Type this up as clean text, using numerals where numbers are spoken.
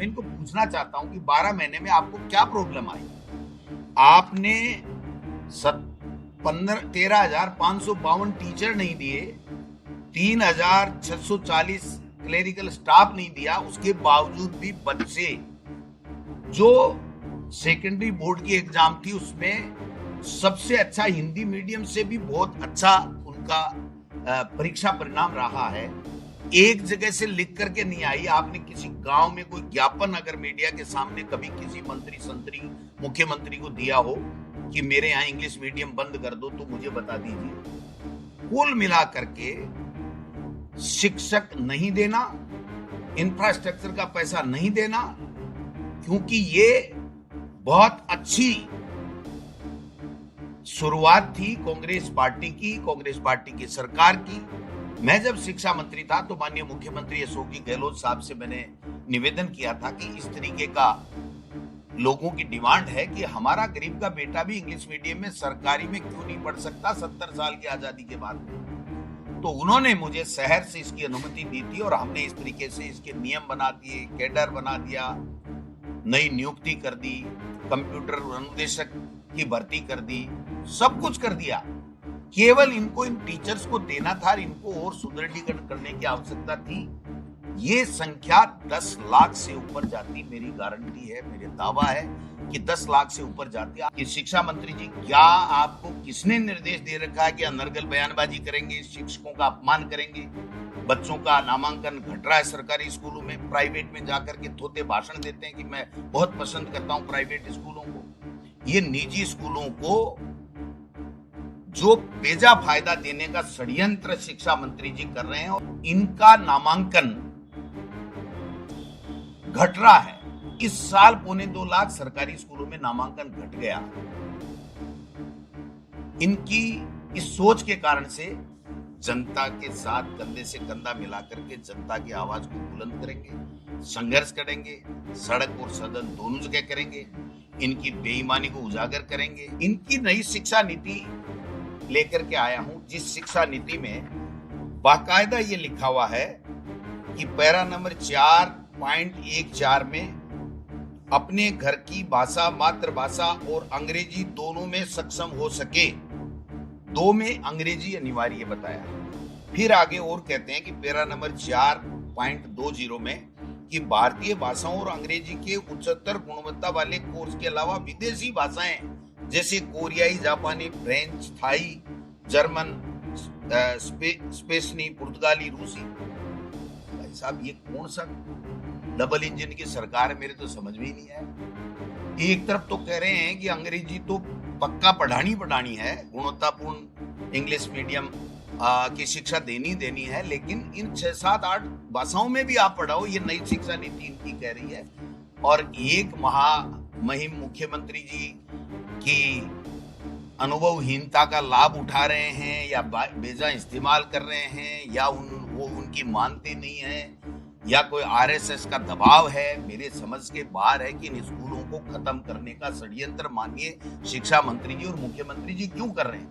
मैं इनको पूछना चाहता हूं कि 12 महीने में आपको क्या प्रॉब्लम आई? आपने 13,552 टीचर नहीं दिए, 3,640 क्लेरिकल स्टाफ नहीं दिया, उसके बावजूद भी बच्चे जो सेकेंडरी बोर्ड की एग्जाम थी उसमें सबसे अच्छा हिंदी मीडियम से भी बहुत अच्छा उनका परीक्षा परिणाम रहा है। एक जगह से लिख करके नहीं आई। आपने किसी गांव में कोई ज्ञापन अगर मीडिया के सामने कभी किसी मंत्री संतरी मुख्यमंत्री को दिया हो कि मेरे यहाँ इंग्लिश मीडियम बंद कर दो, तो मुझे बता दीजिए। कुल मिला करके शिक्षक नहीं देना, इंफ्रास्ट्रक्चर का पैसा नहीं देना, क्योंकि ये बहुत अच्छी शुरुआत थी कांग्रेस पार्टी की सरकार की। मैं जब शिक्षा मंत्री था तो माननीय मुख्यमंत्री अशोक गहलोत साहब से मैंने निवेदन किया था कि इस तरीके का लोगों की डिमांड है कि हमारा गरीब का बेटा भी इंग्लिश मीडियम में सरकारी में क्यों नहीं पढ़ सकता 70 साल की आजादी के बाद। तो उन्होंने मुझे शहर से इसकी अनुमति दी थी और हमने इस तरीके से इसके नियम बना दिए, कैडर बना दिया, नई नियुक्ति कर दी, कंप्यूटर अनुदेशक की भर्ती कर दी, सब कुछ कर दिया। केवल इनको इन टीचर्स को देना था, इनको और सुदृढ़ीकरण करने की आवश्यकता थी। ये संख्या 10 लाख से ऊपर जाती, मेरी गारंटी है, मेरे दावा है कि 10 लाख से ऊपर जाती। कि शिक्षा मंत्री जी, क्या आपको किसने निर्देश दे रखा है कि अनर्गल बयानबाजी करेंगे, शिक्षकों का अपमान करेंगे, बच्चों का नामांकन घट रहा है सरकारी स्कूलों में, प्राइवेट में जाकर के थोते भाषण देते हैं कि मैं बहुत पसंद करता हूं प्राइवेट स्कूलों को। ये निजी स्कूलों को जो बेजा फायदा देने का षड्यंत्र शिक्षा मंत्री जी कर रहे हैं और इनका नामांकन घट रहा है। इस साल 1.25 लाख सरकारी स्कूलों में नामांकन घट गया। इनकी इस सोच के कारण से जनता के साथ कंधे से कंधा मिलाकर के जनता की आवाज को बुलंद करेंगे, संघर्ष करेंगे, सड़क और सदन दोनों जगह करेंगे, इनकी बेईमानी को उजागर करेंगे। इनकी नई शिक्षा नीति लेकर के आया हूं, जिस शिक्षा नीति में बाकायदा ये लिखा हुआ है कि पैरा नंबर 4.14 में अपने घर की भाषा, मातृभाषा और अंग्रेजी दोनों में सक्षम हो सके, 2 में अंग्रेजी अनिवार्य बताया। फिर आगे और कहते हैं कि पैरा नंबर 4.20 में कि भारतीय भाषाओं और अंग्रेजी के उच्चतर गुणवत्ता वाले कोर्स के अलावा विदेशी भाषाएं जैसे कोरियाई, जापानी, फ्रेंच, थाई, जर्मन, स्पेनी, पुर्तगाली, रूसी। भाई साहब, ये कौन सा डबल इंजन की सरकार है, मेरे तो समझ में ही नहीं आया। एक तरफ तो कह रहे हैं कि अंग्रेजी तो पक्का पढ़ानी है, गुणवत्तापूर्ण इंग्लिश मीडियम की शिक्षा देनी है, लेकिन इन 6, 7, 8 भाषाओं में भी आप पढ़ाओ, ये नई शिक्षा नीति इनकी कह रही है। और एक महामहिम मुख्यमंत्री जी की अनुभवहीनता का लाभ उठा रहे हैं या बेजा इस्तेमाल कर रहे हैं, या वो उनकी मानते नहीं है, या कोई आरएसएस का दबाव है, मेरे समझ के बाहर है कि इन स्कूलों को खत्म करने का षड्यंत्र माननीय शिक्षा मंत्री जी और मुख्यमंत्री जी क्यों कर रहे हैं।